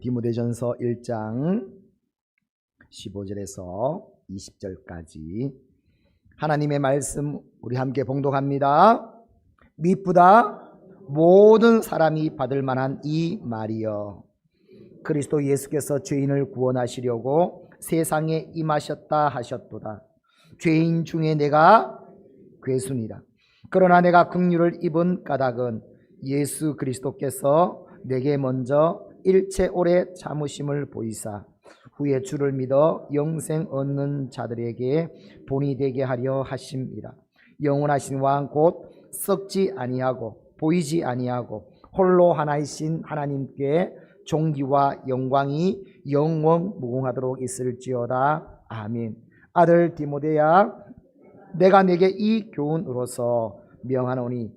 디모데전서 1장 15절에서 20절까지 하나님의 말씀 우리 함께 봉독합니다. 미쁘다 모든 사람이 받을 만한 이 말이여, 그리스도 예수께서 죄인을 구원하시려고 세상에 임하셨다 하셨도다. 죄인 중에 내가 괴순이라. 그러나 내가 긍휼을 입은 까닭은 예수 그리스도께서 내게 먼저 일체 오래 참으심을 보이사 후에 주를 믿어 영생 얻는 자들에게 본이 되게 하려 하심이라. 영원하신 왕 곧 썩지 아니하고 보이지 아니하고 홀로 하나이신 하나님께 존귀와 영광이 영원 무궁하도록 있을지어다. 아멘. 아들 디모데야, 내가 내게 이 교훈으로서 명하노니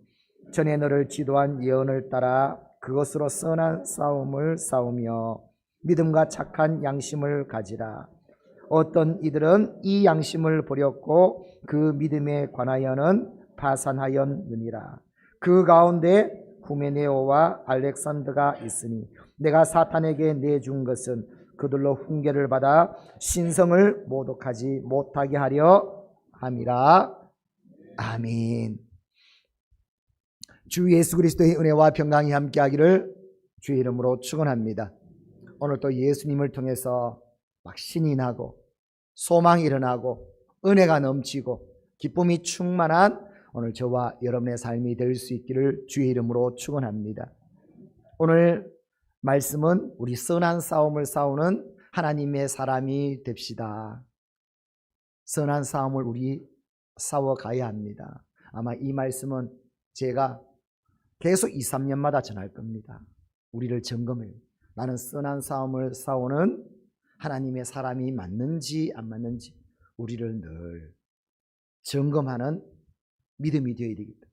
전에 너를 지도한 예언을 따라 그것으로 선한 싸움을 싸우며 믿음과 착한 양심을 가지라. 어떤 이들은 이 양심을 버렸고 그 믿음에 관하여는 파산하였느니라. 그 가운데 후메네오와 알렉산더가 있으니 내가 사탄에게 내준 것은 그들로 훈계를 받아 신성을 모독하지 못하게 하려 함이라. 아멘. 주 예수 그리스도의 은혜와 평강이 함께하기를 주의 이름으로 축원합니다. 오늘 또 예수님을 통해서 막 신이 나고 소망이 일어나고 은혜가 넘치고 기쁨이 충만한 오늘 저와 여러분의 삶이 될 수 있기를 주의 이름으로 축원합니다. 오늘 말씀은 우리 선한 싸움을 싸우는 하나님의 사람이 됩시다. 선한 싸움을 우리 싸워가야 합니다. 아마 이 말씀은 제가 계속 2, 3년마다 전할 겁니다. 우리를 점검해요. 나는 선한 싸움을 싸우는 하나님의 사람이 맞는지 안 맞는지 우리를 늘 점검하는 믿음이 되어야 되겠다.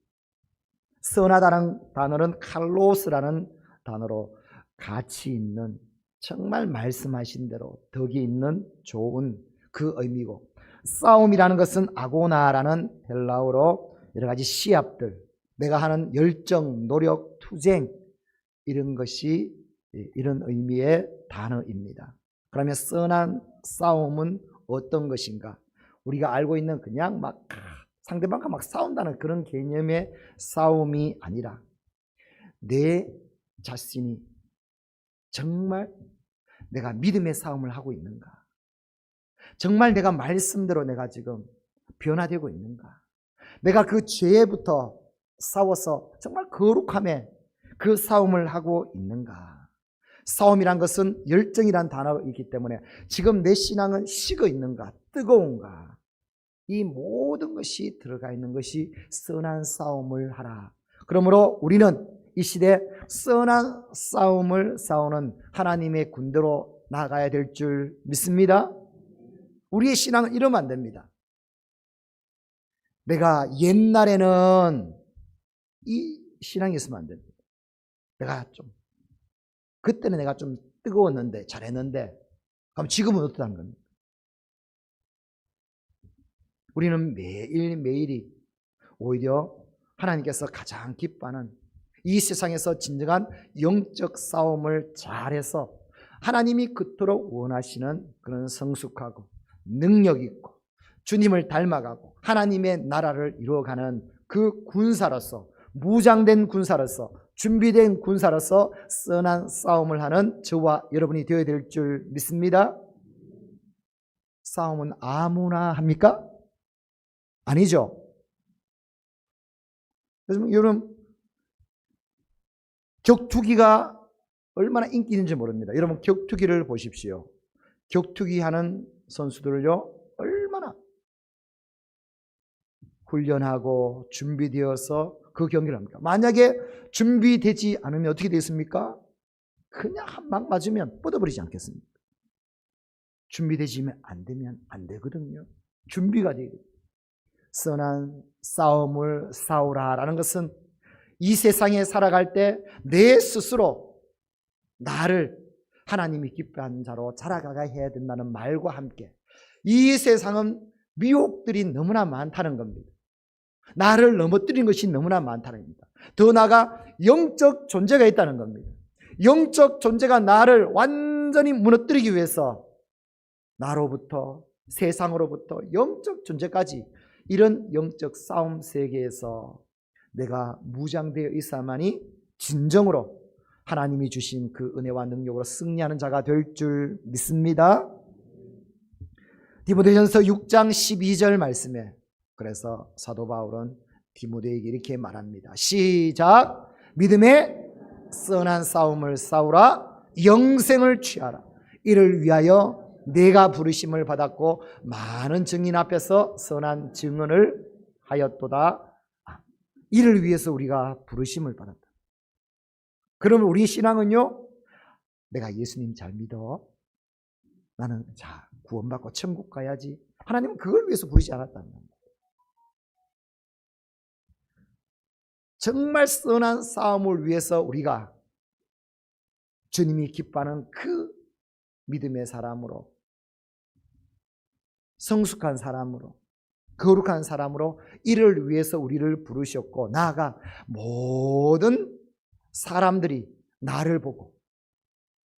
선하다는 단어는 칼로스라는 단어로 가치 있는, 정말 말씀하신 대로 덕이 있는 좋은 그 의미고, 싸움이라는 것은 아고나라는 헬라어로 여러 가지 시합들, 내가 하는 열정, 노력, 투쟁, 이런 것이 이런 의미의 단어입니다. 그러면 선한 싸움은 어떤 것인가? 우리가 알고 있는 그냥 막 상대방과 막 싸운다는 그런 개념의 싸움이 아니라 내 자신이 정말 내가 믿음의 싸움을 하고 있는가? 정말 내가 말씀대로 내가 지금 변화되고 있는가? 내가 그 죄부터 싸워서 정말 거룩함에 그 싸움을 하고 있는가? 싸움이란 것은 열정이란 단어이기 때문에 지금 내 신앙은 식어 있는가? 뜨거운가? 이 모든 것이 들어가 있는 것이 선한 싸움을 하라. 그러므로 우리는 이 시대에 선한 싸움을 싸우는 하나님의 군대로 나가야 될 줄 믿습니다. 우리의 신앙은 이러면 안 됩니다. 내가 옛날에는 이 신앙이 있으면 안 됩니다. 그때는 내가 좀 뜨거웠는데 잘했는데 그럼 지금은 어떠다는 겁니까? 우리는 매일매일이 오히려 하나님께서 가장 기뻐하는 이 세상에서 진정한 영적 싸움을 잘해서 하나님이 그토록 원하시는 그런 성숙하고 능력 있고 주님을 닮아가고 하나님의 나라를 이루어가는 그 군사로서, 무장된 군사로서, 준비된 군사로서 선한 싸움을 하는 저와 여러분이 되어야 될 줄 믿습니다. 싸움은 아무나 합니까? 아니죠. 여러분, 격투기가 얼마나 인기 있는지 모릅니다. 여러분, 격투기를 보십시오. 격투기 하는 선수들을요, 얼마나 훈련하고 준비되어서 그 경기를 합니까? 만약에 준비되지 않으면 어떻게 되겠습니까? 그냥 한 방 맞으면 뻗어버리지 않겠습니까? 준비되지 안 되면 안 되거든요. 준비가 돼야 돼요. 선한 싸움을 싸우라라는 것은 이 세상에 살아갈 때 내 스스로 나를 하나님이 기뻐하는 자로 자라가야 해야 된다는 말과 함께 이 세상은 미혹들이 너무나 많다는 겁니다. 나를 넘어뜨린 것이 너무나 많다는 겁니다. 더 나아가 영적 존재가 있다는 겁니다. 영적 존재가 나를 완전히 무너뜨리기 위해서 나로부터 세상으로부터 영적 존재까지 이런 영적 싸움 세계에서 내가 무장되어 있어야만이 진정으로 하나님이 주신 그 은혜와 능력으로 승리하는 자가 될 줄 믿습니다. 디모데전서 6장 12절 말씀에 그래서 사도 바울은 디모데에게 이렇게 말합니다. 시작. 믿음의 선한 싸움을 싸우라. 영생을 취하라. 이를 위하여 내가 부르심을 받았고 많은 증인 앞에서 선한 증언을 하였도다. 이를 위해서 우리가 부르심을 받았다. 그러면 우리 신앙은요, 내가 예수님 잘 믿어. 나는 자 구원받고 천국 가야지. 하나님은 그걸 위해서 부르지 않았다는 겁니다. 정말 선한 싸움을 위해서 우리가 주님이 기뻐하는 그 믿음의 사람으로, 성숙한 사람으로, 거룩한 사람으로 이를 위해서 우리를 부르셨고, 나아가 모든 사람들이 나를 보고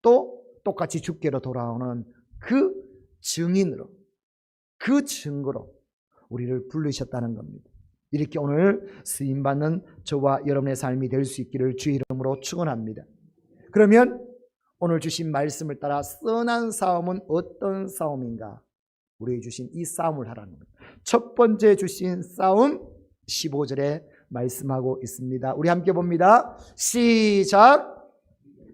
또 똑같이 주께로 돌아오는 그 증인으로, 그 증거로 우리를 부르셨다는 겁니다. 이렇게 오늘 쓰임받는 저와 여러분의 삶이 될 수 있기를 주의 이름으로 축원합니다. 그러면 오늘 주신 말씀을 따라 선한 싸움은 어떤 싸움인가? 우리에게 주신 이 싸움을 하라는 겁니다. 첫 번째 주신 싸움 15절에 말씀하고 있습니다. 우리 함께 봅니다. 시작.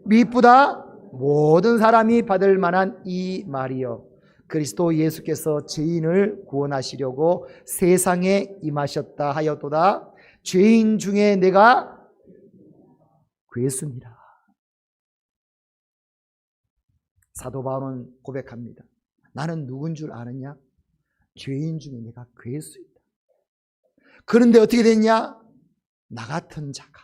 미쁘다 모든 사람이 받을 만한 이 말이요 그리스도 예수께서 죄인을 구원하시려고 세상에 임하셨다 하였도다. 죄인 중에 내가 괴수니라. 사도 바울은 고백합니다. 나는 누군 줄 아느냐? 죄인 중에 내가 괴수이다. 그런데 어떻게 됐냐? 나 같은 자가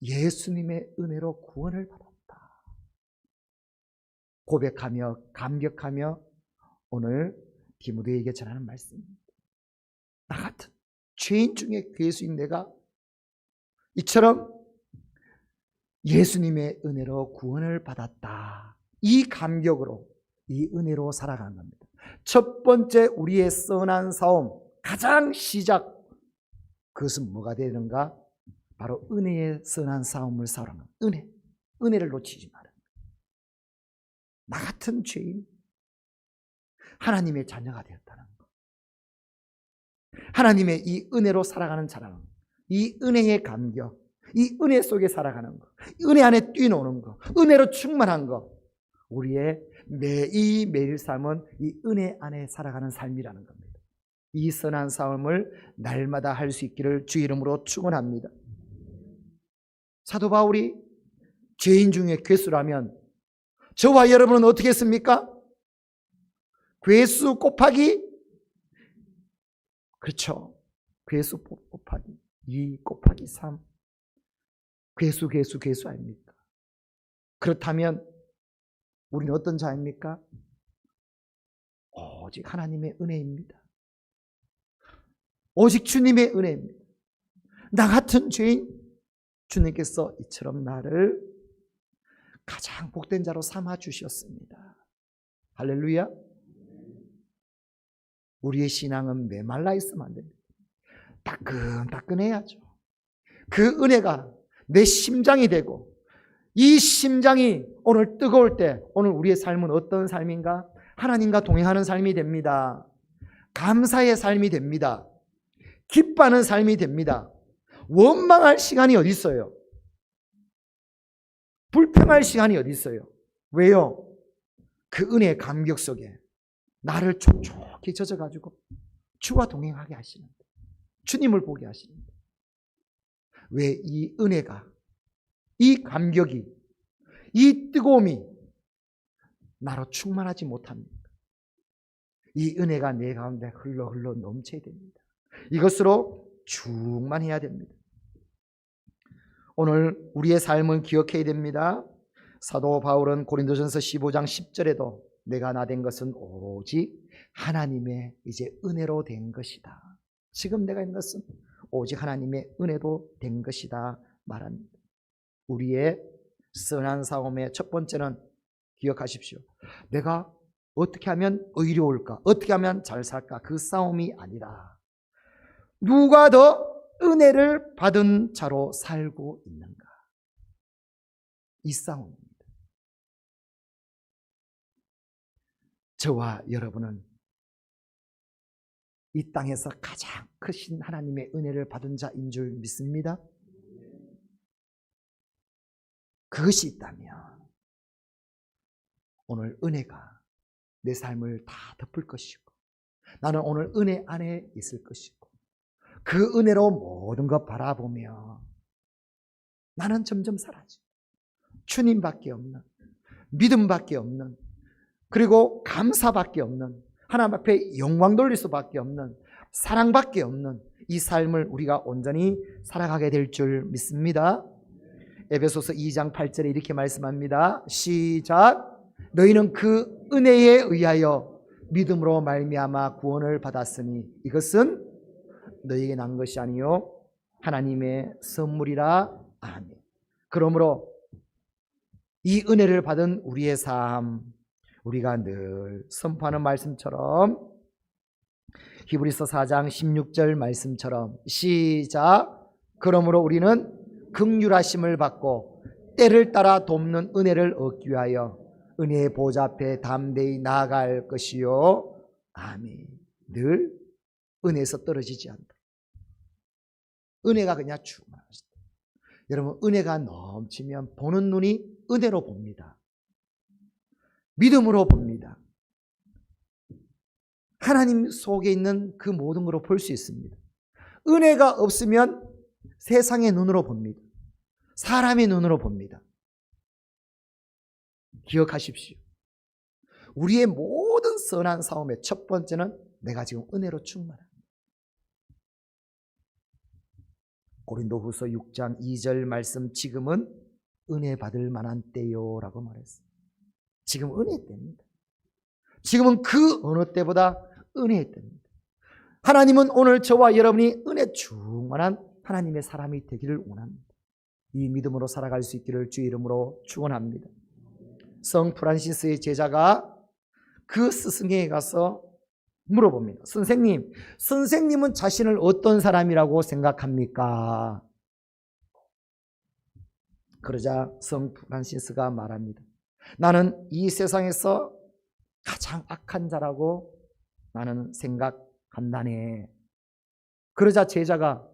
예수님의 은혜로 구원을 받았다. 고백하며 감격하며 오늘 디모데에게 전하는 말씀입니다. 나 같은 죄인 중에 괴수인 내가 이처럼 예수님의 은혜로 구원을 받았다. 이 감격으로, 이 은혜로 살아가는 겁니다. 첫 번째 우리의 선한 싸움, 가장 시작, 그것은 뭐가 되는가? 바로 은혜의 선한 싸움을 싸우는 겁니다. 은혜를 놓치지 마라. 나 같은 죄인, 하나님의 자녀가 되었다는 것, 하나님의 이 은혜로 살아가는 자라는 것, 이 은혜의 감격, 이 은혜 속에 살아가는 것, 은혜 안에 뛰노는 것, 은혜로 충만한 것, 우리의 매일 삶은 이 은혜 안에 살아가는 삶이라는 겁니다. 이 선한 싸움을 날마다 할 수 있기를 주 이름으로 축원합니다. 사도 바울이 죄인 중에 괴수라면 저와 여러분은 어떻게 했습니까? 괴수 곱하기, 그렇죠, 괴수 곱하기 2 곱하기 3, 괴수 아닙니까? 그렇다면 우리는 어떤 자입니까? 오직 하나님의 은혜입니다. 오직 주님의 은혜입니다. 나 같은 죄인, 주님께서 이처럼 나를 가장 복된 자로 삼아 주셨습니다. 할렐루야. 우리의 신앙은 메말라 있으면 안 됩니다. 따끈따끈해야죠. 그 은혜가 내 심장이 되고, 이 심장이 오늘 뜨거울 때 오늘 우리의 삶은 어떤 삶인가? 하나님과 동행하는 삶이 됩니다. 감사의 삶이 됩니다. 기뻐하는 삶이 됩니다. 원망할 시간이 어디 있어요? 불평할 시간이 어디 있어요? 왜요? 그 은혜의 감격 속에 나를 촉촉히 젖어가지고 주와 동행하게 하시는, 주님을 보게 하시는. 왜 이 은혜가, 이 감격이, 이 뜨거움이 나로 충만하지 못합니까? 이 은혜가 내 가운데 흘러 넘쳐야 됩니다. 이것으로 충만해야 됩니다. 오늘 우리의 삶을 기억해야 됩니다. 사도 바울은 고린도전서 15장 10절에도 내가 나 된 것은 오직 하나님의 이제 은혜로 된 것이다. 지금 내가 있는 것은 오직 하나님의 은혜로 된 것이다 말합니다. 우리의 선한 싸움의 첫 번째는 기억하십시오. 내가 어떻게 하면 의로울까? 어떻게 하면 잘 살까? 그 싸움이 아니라 누가 더 은혜를 받은 자로 살고 있는가? 이 싸움입니다. 저와 여러분은 이 땅에서 가장 크신 하나님의 은혜를 받은 자인 줄 믿습니다. 그것이 있다면 오늘 은혜가 내 삶을 다 덮을 것이고 나는 오늘 은혜 안에 있을 것이고 그 은혜로 모든 것 바라보며 나는 점점 사라지고 주님밖에 없는, 믿음밖에 없는, 그리고 감사밖에 없는, 하나님 앞에 영광 돌릴 수밖에 없는, 사랑밖에 없는 이 삶을 우리가 온전히 살아가게 될 줄 믿습니다. 에베소서 2장 8절에 이렇게 말씀합니다. 시작. 너희는 그 은혜에 의하여 믿음으로 말미암아 구원을 받았으니 이것은 너희에게 난 것이 아니요 하나님의 선물이라. 아멘. 그러므로 이 은혜를 받은 우리의 삶, 우리가 늘 선포하는 말씀처럼 히브리서 4장 16절 말씀처럼 시작. 그러므로 우리는 긍휼하심을 받고 때를 따라 돕는 은혜를 얻기 위하여 은혜의 보좌 앞에 담대히 나아갈 것이요. 아멘. 늘 은혜에서 떨어지지 않다. 은혜가 그냥 충만하시다. 여러분, 은혜가 넘치면 보는 눈이 은혜로 봅니다. 믿음으로 봅니다. 하나님 속에 있는 그 모든 것으로 볼 수 있습니다. 은혜가 없으면 세상의 눈으로 봅니다. 사람의 눈으로 봅니다. 기억하십시오. 우리의 모든 선한 싸움의 첫 번째는 내가 지금 은혜로 충만합니다. 고린도후서 6장 2절 말씀, 지금은 은혜 받을 만한 때요라고 말했어요. 지금 은혜 때입니다. 지금은 그 어느 때보다 은혜의 때입니다. 하나님은 오늘 저와 여러분이 은혜 충만한 하나님의 사람이 되기를 원합니다. 이 믿음으로 살아갈 수 있기를 주의 이름으로 축원합니다. 성 프란시스의 제자가 그 스승에게 가서 물어봅니다. 선생님은 자신을 어떤 사람이라고 생각합니까? 그러자 성 프란시스가 말합니다. 나는 이 세상에서 가장 악한 자라고 나는 생각한다네. 그러자 제자가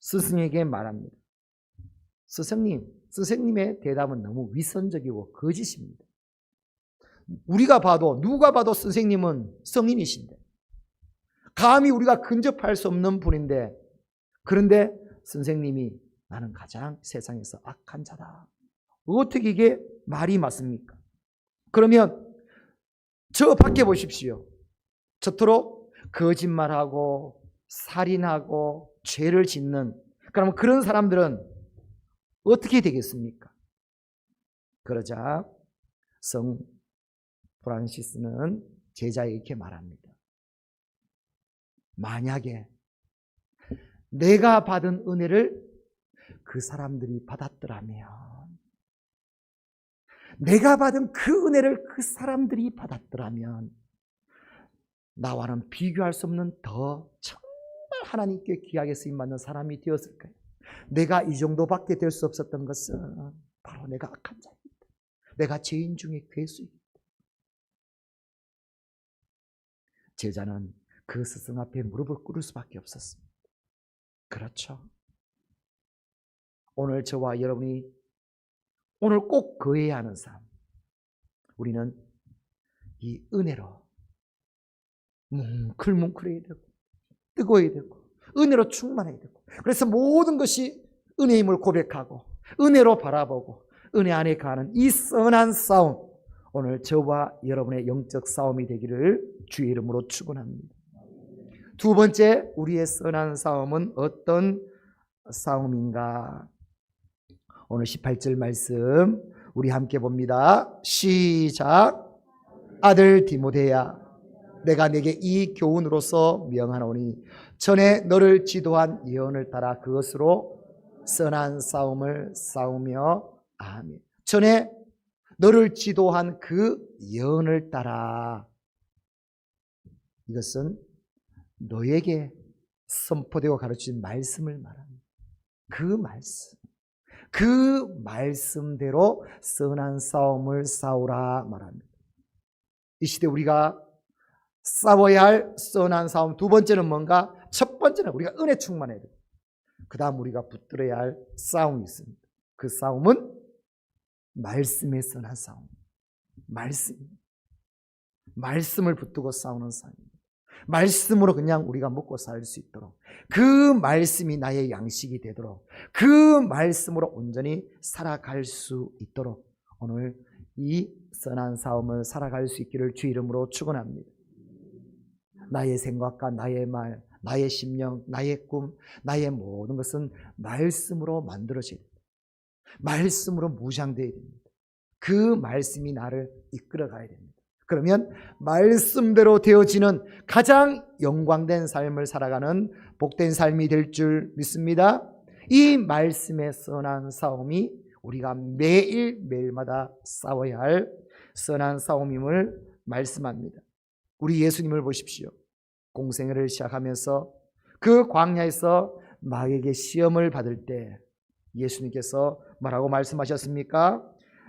스승에게 말합니다. 스승님의 대답은 너무 위선적이고 거짓입니다. 우리가 봐도, 누가 봐도 선생님은 성인이신데, 감히 우리가 근접할 수 없는 분인데, 그런데 선생님이 나는 가장 세상에서 악한 자다. 어떻게 이게 말이 맞습니까? 그러면 저 밖에 보십시오. 저토록 거짓말하고 살인하고 죄를 짓는, 그러면 그런 사람들은 어떻게 되겠습니까? 그러자 성 프란시스는 제자에게 이렇게 말합니다. 만약에 내가 받은 은혜를 그 사람들이 받았더라면, 내가 받은 그 은혜를 그 사람들이 받았더라면 나와는 비교할 수 없는 더 정말 하나님께 귀하게 쓰임받는 사람이 되었을 거예요. 내가 이 정도밖에 될 수 없었던 것은 바로 내가 악한 자입니다. 내가 죄인 중에 괴수입니다. 제자는 그 스승 앞에 무릎을 꿇을 수밖에 없었습니다. 그렇죠. 오늘 저와 여러분이 오늘 꼭 거해야 하는 삶, 우리는 이 은혜로 뭉클뭉클해야 되고 뜨거워야 되고 은혜로 충만해야 되고, 그래서 모든 것이 은혜임을 고백하고 은혜로 바라보고 은혜 안에 가는 이 선한 싸움, 오늘 저와 여러분의 영적 싸움이 되기를 주의 이름으로 축원합니다. 두 번째, 우리의 선한 싸움은 어떤 싸움인가? 오늘 18절 말씀 우리 함께 봅니다. 시작. 아들 디모데야, 내가 네게 이 교훈으로서 명하노니 전에 너를 지도한 예언을 따라 그것으로 선한 싸움을 싸우며 아멘. 전에 너를 지도한 그 예언을 따라. 이것은 너에게 선포되고 가르친 말씀을 말합니다. 그 말씀대로 선한 싸움을 싸우라 말합니다. 이 시대 우리가 싸워야 할 선한 싸움, 두 번째는 뭔가? 첫 번째는 우리가 은혜 충만해야 돼요. 그 다음 우리가 붙들어야 할 싸움이 있습니다. 그 싸움은 말씀의 선한 싸움. 말씀을 붙들고 싸우는 싸움입니다. 말씀으로 그냥 우리가 먹고 살 수 있도록, 그 말씀이 나의 양식이 되도록, 그 말씀으로 온전히 살아갈 수 있도록 오늘 이 선한 싸움을 살아갈 수 있기를 주 이름으로 축원합니다. 나의 생각과 나의 말, 나의 심령, 나의 꿈, 나의 모든 것은 말씀으로 만들어져야 됩니다. 말씀으로 무장되어야 됩니다. 그 말씀이 나를 이끌어 가야 됩니다. 그러면 말씀대로 되어지는 가장 영광된 삶을 살아가는 복된 삶이 될 줄 믿습니다. 이 말씀의 선한 싸움이 우리가 매일매일마다 싸워야 할 선한 싸움임을 말씀합니다. 우리 예수님을 보십시오. 공생애를 시작하면서 그 광야에서 마귀에게 시험을 받을 때 예수님께서 뭐라고 말씀하셨습니까?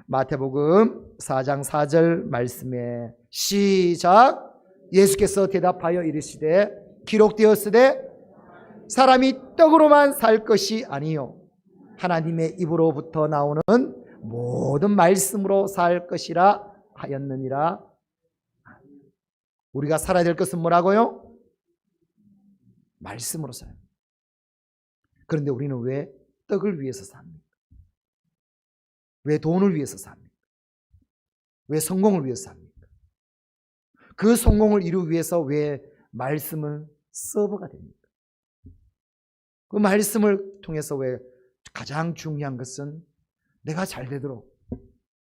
마태복음 4장 4절 말씀에 시작. 예수께서 대답하여 이르시되 기록되었으되 사람이 떡으로만 살 것이 아니요 하나님의 입으로부터 나오는 모든 말씀으로 살 것이라 하였느니라. 우리가 살아야 될 것은 뭐라고요? 말씀으로 살아요. 그런데 우리는 왜 떡을 위해서 삽니까? 왜 돈을 위해서 삽니까? 왜 성공을 위해서 삽니까? 그 성공을 이루기 위해서 왜 말씀은 서버가 됩니까? 그 말씀을 통해서 왜 가장 중요한 것은 내가 잘 되도록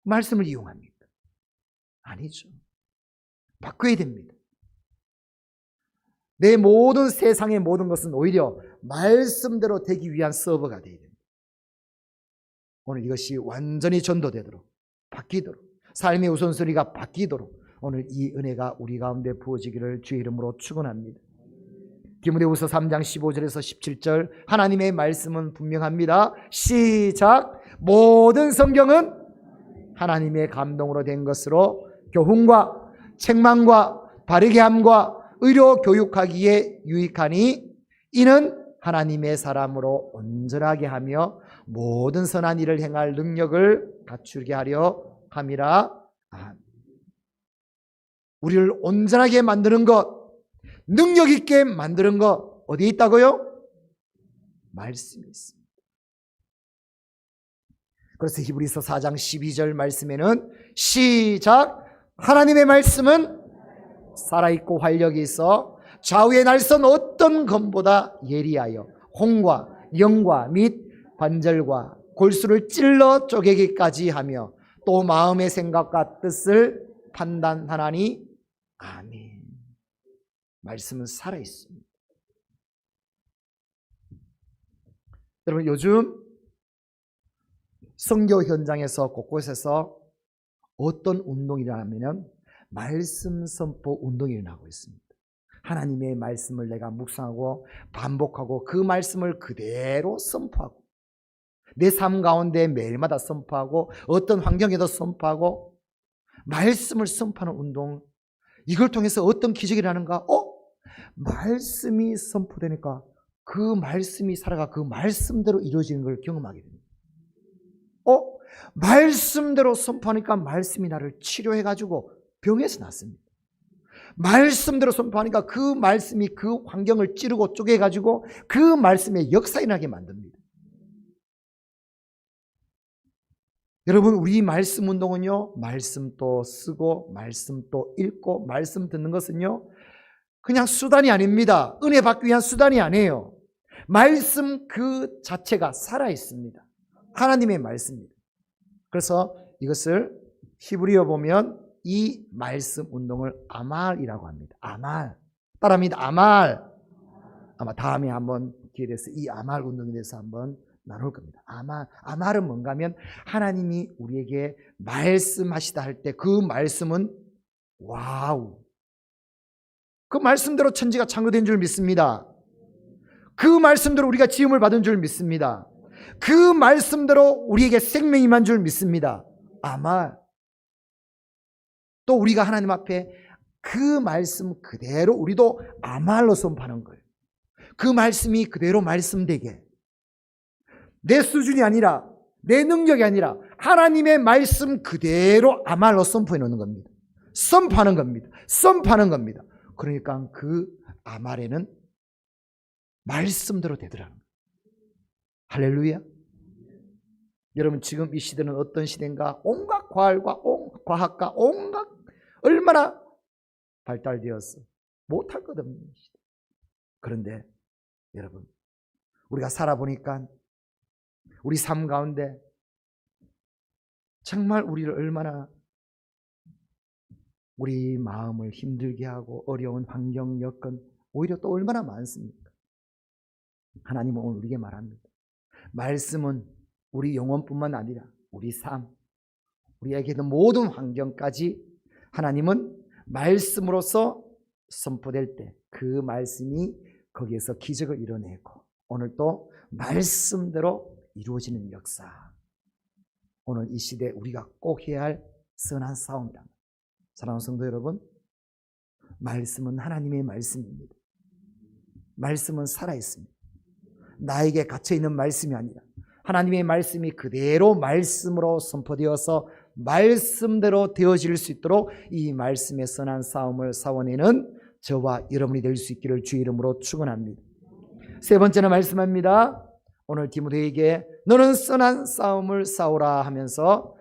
말씀을 이용합니까? 아니죠. 바꿔야 됩니다. 내 모든 세상의 모든 것은 오히려 말씀대로 되기 위한 서버가 되어야 됩니다. 오늘 이것이 완전히 전도되도록, 바뀌도록, 삶의 우선순위가 바뀌도록 오늘 이 은혜가 우리 가운데 부어지기를 주의 이름으로 축원합니다. 디모데후서 3장 15절에서 17절 하나님의 말씀은 분명합니다. 시작. 모든 성경은 하나님의 감동으로 된 것으로 교훈과 책망과 바르게 함과 의로 교육하기에 유익하니 이는 하나님의 사람으로 온전하게 하며 모든 선한 일을 행할 능력을 갖추게 하려 함이라. 우리를 온전하게 만드는 것, 능력 있게 만드는 것 어디에 있다고요? 말씀이 있습니다. 그래서 히브리서 4장 12절 말씀에는 시작. 하나님의 말씀은 살아있고 활력이 있어 좌우의 날선 어떤 검보다 예리하여 혼과 영과 및 관절과 골수를 찔러 쪼개기까지 하며 또 마음의 생각과 뜻을 판단하나니. 아멘. 말씀은 살아있습니다. 여러분, 요즘 선교 현장에서 곳곳에서 어떤 운동이 일어나면 말씀 선포 운동이 일어나고 있습니다. 하나님의 말씀을 내가 묵상하고 반복하고 그 말씀을 그대로 선포하고 내 삶 가운데 매일마다 선포하고 어떤 환경에도 선포하고 말씀을 선포하는 운동, 이걸 통해서 어떤 기적이 일어나는가? 말씀이 선포되니까 그 말씀이 살아가 그 말씀대로 이루어지는 걸 경험하게 됩니다. 말씀대로 선포하니까 말씀이 나를 치료해가지고 병에서 낫습니다. 말씀대로 선포하니까 그 말씀이 그 환경을 찌르고 쪼개가지고 그 말씀의 역사 일어나게 만듭니다. 여러분, 우리 말씀 운동은요, 말씀 또 쓰고 말씀 또 읽고 말씀 듣는 것은요 그냥 수단이 아닙니다. 은혜 받기 위한 수단이 아니에요. 말씀 그 자체가 살아있습니다. 하나님의 말씀입니다. 그래서 이것을 히브리어 보면 이 말씀 운동을 아말이라고 합니다. 아말. 따라합니다. 아말. 아마 다음에 한번 기회 돼서 이 아말 운동에 대해서 한번 나눌 겁니다. 아말은 뭔가 하면 하나님이 우리에게 말씀하시다 할 때 그 말씀은 와우. 그 말씀대로 천지가 창조된 줄 믿습니다. 그 말씀대로 우리가 지음을 받은 줄 믿습니다. 그 말씀대로 우리에게 생명이 임한 줄 믿습니다. 아말. 또 우리가 하나님 앞에 그 말씀 그대로 우리도 아말로 선포하는 거예요. 그 말씀이 그대로 말씀되게. 내 수준이 아니라 내 능력이 아니라 하나님의 말씀 그대로 아말로 선포해 놓는 겁니다. 선포하는 겁니다. 선포하는 겁니다. 그러니까 그 아말에는 말씀대로 되더라는 거예요. 할렐루야. 여러분 지금 이 시대는 어떤 시대인가? 온갖 과학과 온갖 얼마나 발달되었어. 못할 것 없는 시대. 그런데 여러분 우리가 살아보니까 우리 삶 가운데 정말 우리를 얼마나 우리 마음을 힘들게 하고 어려운 환경 여건 오히려 또 얼마나 많습니까? 하나님은 오늘 우리에게 말합니다. 말씀은 우리 영혼뿐만 아니라 우리 삶, 우리에게도 모든 환경까지 하나님은 말씀으로서 선포될 때 그 말씀이 거기에서 기적을 이뤄내고 오늘 또 말씀대로 이루어지는 역사. 오늘 이 시대에 우리가 꼭 해야 할 선한 싸움이다. 사랑하는 성도 여러분, 말씀은 하나님의 말씀입니다. 말씀은 살아있습니다. 나에게 갇혀있는 말씀이 아니라 하나님의 말씀이 그대로 말씀으로 선포되어서 말씀대로 되어질 수 있도록 이 말씀의 선한 싸움을 싸워내는 저와 여러분이 될 수 있기를 주의 이름으로 축원합니다. 세 번째는 말씀합니다. 오늘 디모데에게 너는 선한 싸움을 싸우라 하면서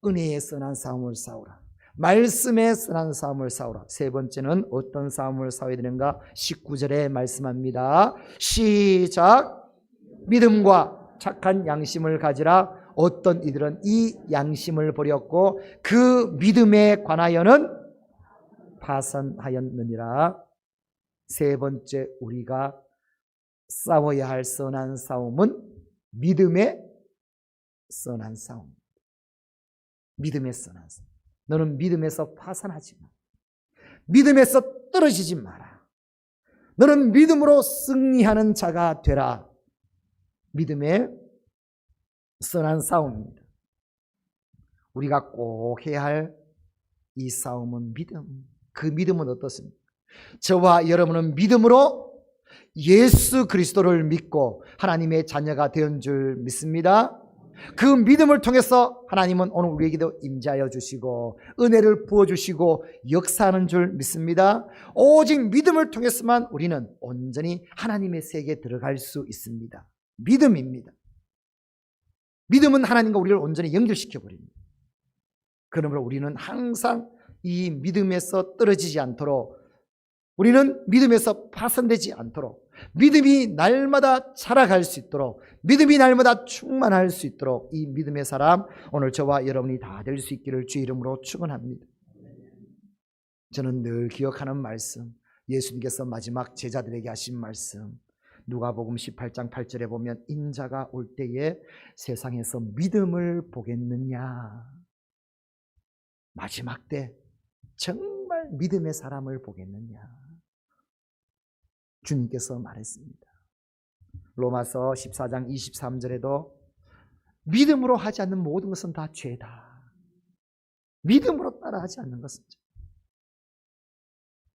은혜의 선한 싸움을 싸우라. 말씀의 선한 싸움을 싸우라. 세 번째는 어떤 싸움을 싸워야 되는가? 19절에 말씀합니다. 시작. 믿음과 착한 양심을 가지라. 어떤 이들은 이 양심을 버렸고 그 믿음에 관하여는 파산하였느니라. 세 번째 우리가 싸워야 할 선한 싸움은 믿음의 선한 싸움. 믿음의 선한 싸움. 너는 믿음에서 파산하지 마. 믿음에서 떨어지지 마라. 너는 믿음으로 승리하는 자가 되라. 믿음의 선한 싸움입니다. 우리가 꼭 해야 할 이 싸움은 믿음. 그 믿음은 어떻습니까? 저와 여러분은 믿음으로 예수 그리스도를 믿고 하나님의 자녀가 된 줄 믿습니다. 그 믿음을 통해서 하나님은 오늘 우리에게도 임재하여 주시고 은혜를 부어주시고 역사하는 줄 믿습니다. 오직 믿음을 통해서만 우리는 온전히 하나님의 세계에 들어갈 수 있습니다. 믿음입니다. 믿음은 하나님과 우리를 온전히 연결시켜버립니다. 그러므로 우리는 항상 이 믿음에서 떨어지지 않도록, 우리는 믿음에서 파손되지 않도록, 믿음이 날마다 자라갈 수 있도록, 믿음이 날마다 충만할 수 있도록 이 믿음의 사람 오늘 저와 여러분이 다 될 수 있기를 주의 이름으로 축원합니다. 저는 늘 기억하는 말씀, 예수님께서 마지막 제자들에게 하신 말씀, 누가복음 18장 8절에 보면 인자가 올 때에 세상에서 믿음을 보겠느냐. 마지막 때 정말 믿음의 사람을 보겠느냐. 주님께서 말했습니다. 로마서 14장 23절에도 믿음으로 하지 않는 모든 것은 다 죄다. 믿음으로 따라하지 않는 것은 죄다.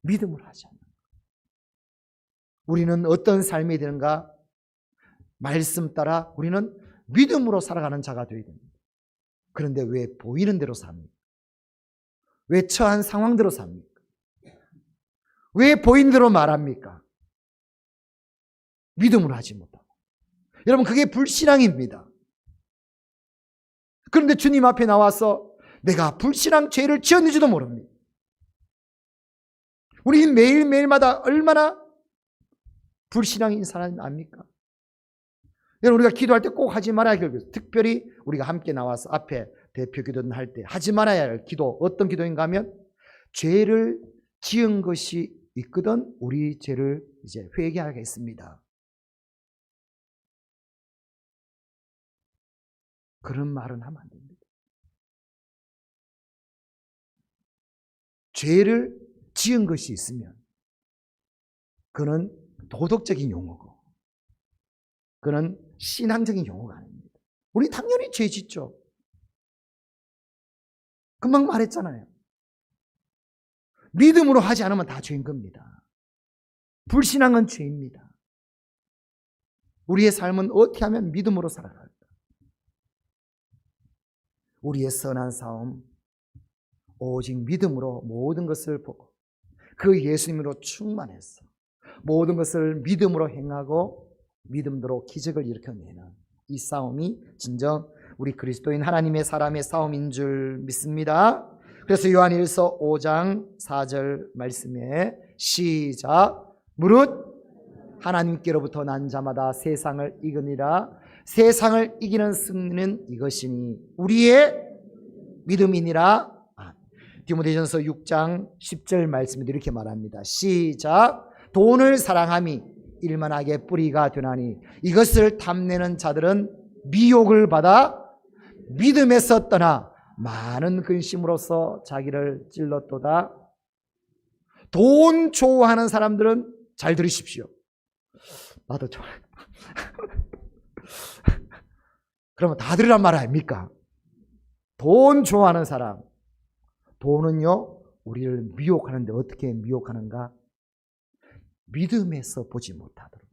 믿음으로 하지 않는 것. 우리는 어떤 삶이 되는가? 말씀 따라 우리는 믿음으로 살아가는 자가 되어야 됩니다. 그런데 왜 보이는 대로 삽니까? 왜 처한 상황대로 삽니까? 왜 보이는 대로 말합니까? 믿음으로 하지 못하고. 여러분 그게 불신앙입니다. 그런데 주님 앞에 나와서 내가 불신앙 죄를 지었는지도 모릅니다. 우리 매일매일마다 얼마나 불신앙인 사람 압니까? 여러분 우리가 기도할 때 꼭 하지 말아야 할 기도, 특별히 우리가 함께 나와서 앞에 대표 기도는 할 때 하지 말아야 할 기도, 어떤 기도인가 하면 죄를 지은 것이 있거든 우리 죄를 이제 회개하겠습니다. 그런 말은 하면 안 됩니다. 죄를 지은 것이 있으면 그는 도덕적인 용어고 그는 신앙적인 용어가 아닙니다. 우리 당연히 죄 짓죠. 금방 말했잖아요. 믿음으로 하지 않으면 다 죄인 겁니다. 불신앙은 죄입니다. 우리의 삶은 어떻게 하면 믿음으로 살아갈까? 우리의 선한 싸움, 오직 믿음으로 모든 것을 보고 그 예수님으로 충만해서 모든 것을 믿음으로 행하고 믿음대로 기적을 일으켜내는 이 싸움이 진정 우리 그리스도인 하나님의 사람의 싸움인 줄 믿습니다. 그래서 요한일서 5장 4절 말씀에 시작. 무릇 하나님께로부터 난 자마다 세상을 이기니라. 세상을 이기는 승리는 이것이니 우리의 믿음이니라. 디모데전서 6장 10절 말씀에도 이렇게 말합니다. 시작. 돈을 사랑함이 일만하게 뿌리가 되나니 이것을 탐내는 자들은 미혹을 받아 믿음에서 떠나 많은 근심으로써 자기를 찔렀도다. 돈 좋아하는 사람들은 잘 들으십시오. 나도 좋아해. 그러면 다 들으란 말 아닙니까? 돈 좋아하는 사람. 돈은요, 우리를 미혹하는데 어떻게 미혹하는가? 믿음에서 보지 못하도록,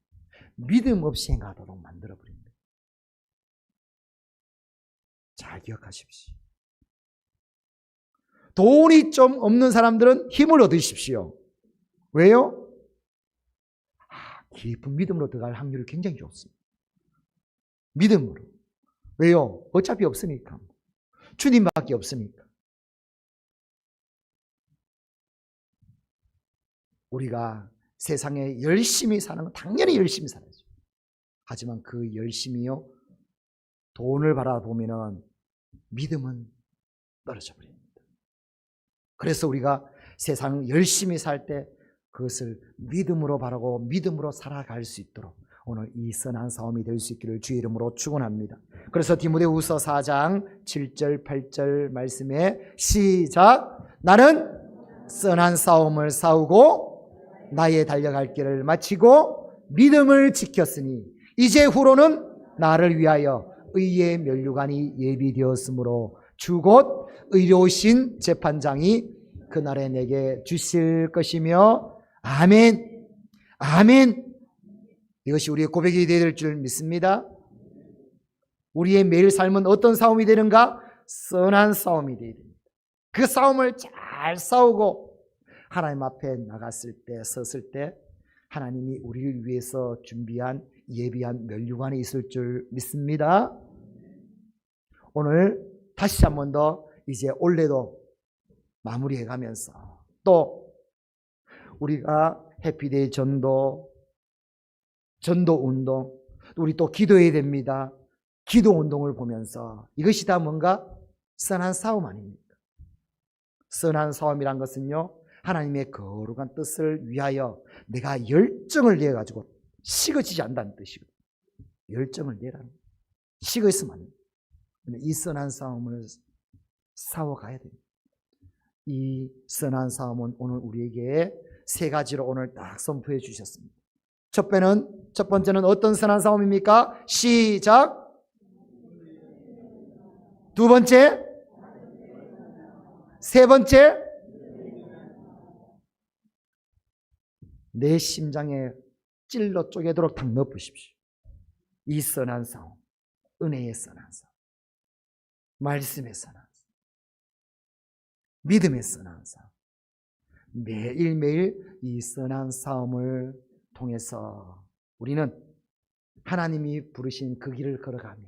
믿음 없이 행하도록 만들어버립니다. 잘 기억하십시오. 돈이 좀 없는 사람들은 힘을 얻으십시오. 왜요? 깊은 믿음으로 들어갈 확률이 굉장히 좋습니다. 믿음으로. 왜요? 어차피 없으니까. 주님밖에 없으니까. 우리가 세상에 열심히 사는 건 당연히 열심히 살아야죠. 하지만 그 열심히요, 돈을 바라보면은 믿음은 떨어져 버립니다. 그래서 우리가 세상 열심히 살 때 그것을 믿음으로 바라고 믿음으로 살아갈 수 있도록 오늘 이 선한 싸움이 될 수 있기를 주의 이름으로 축원합니다. 그래서 디모데후서 4장 7절 8절 말씀에 시작. 나는 선한 싸움을 싸우고 나의 달려갈 길을 마치고 믿음을 지켰으니 이제 후로는 나를 위하여 의의 면류관이 예비되었으므로 주 곧 의로우신 재판장이 그날에 내게 주실 것이며 아멘. 아멘. 이것이 우리의 고백이 되어야 될 줄 믿습니다. 우리의 매일 삶은 어떤 싸움이 되는가? 선한 싸움이 되어야 됩니다. 그 싸움을 잘 싸우고 하나님 앞에 나갔을 때, 섰을 때 하나님이 우리를 위해서 준비한 예비한 면류관이 있을 줄 믿습니다. 오늘 다시 한 번 더 이제 올해도 마무리해 가면서 또 우리가 해피데이 전도 운동, 우리 또 기도해야 됩니다. 기도 운동을 보면서 이것이 다 뭔가 선한 싸움 아닙니까? 선한 싸움이란 것은요, 하나님의 거룩한 뜻을 위하여 내가 열정을 내가지고 식어지지 않는다는 뜻이거든요. 열정을 내라는 거예요. 식어있으면 안 됩니다. 이 선한 싸움을 싸워가야 됩니다. 이 선한 싸움은 오늘 우리에게 세 가지로 오늘 딱 선포해 주셨습니다. 첫 번째는 어떤 선한 싸움입니까? 시작. 두 번째, 세 번째, 내 심장에 찔러 쪼개도록 탁 넣어보십시오. 이 선한 싸움, 은혜의 선한 싸움, 말씀의 선한 싸움, 믿음의 선한 싸움. 매일매일 이 선한 싸움을 통해서 우리는 하나님이 부르신 그 길을 걸어가며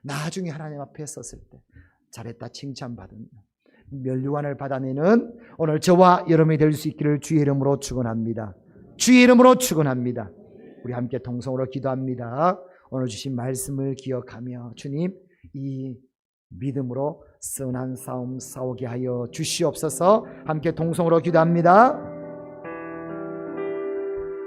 나중에 하나님 앞에 섰을 때 잘했다 칭찬받은 면류관을 받아내는 오늘 저와 여러분이 될 수 있기를 주의 이름으로 축원합니다. 주의 이름으로 축원합니다. 우리 함께 동성으로 기도합니다. 오늘 주신 말씀을 기억하며 주님, 이 믿음으로 선한 싸움 싸우게 하여 주시옵소서. 함께 동성으로 기도합니다.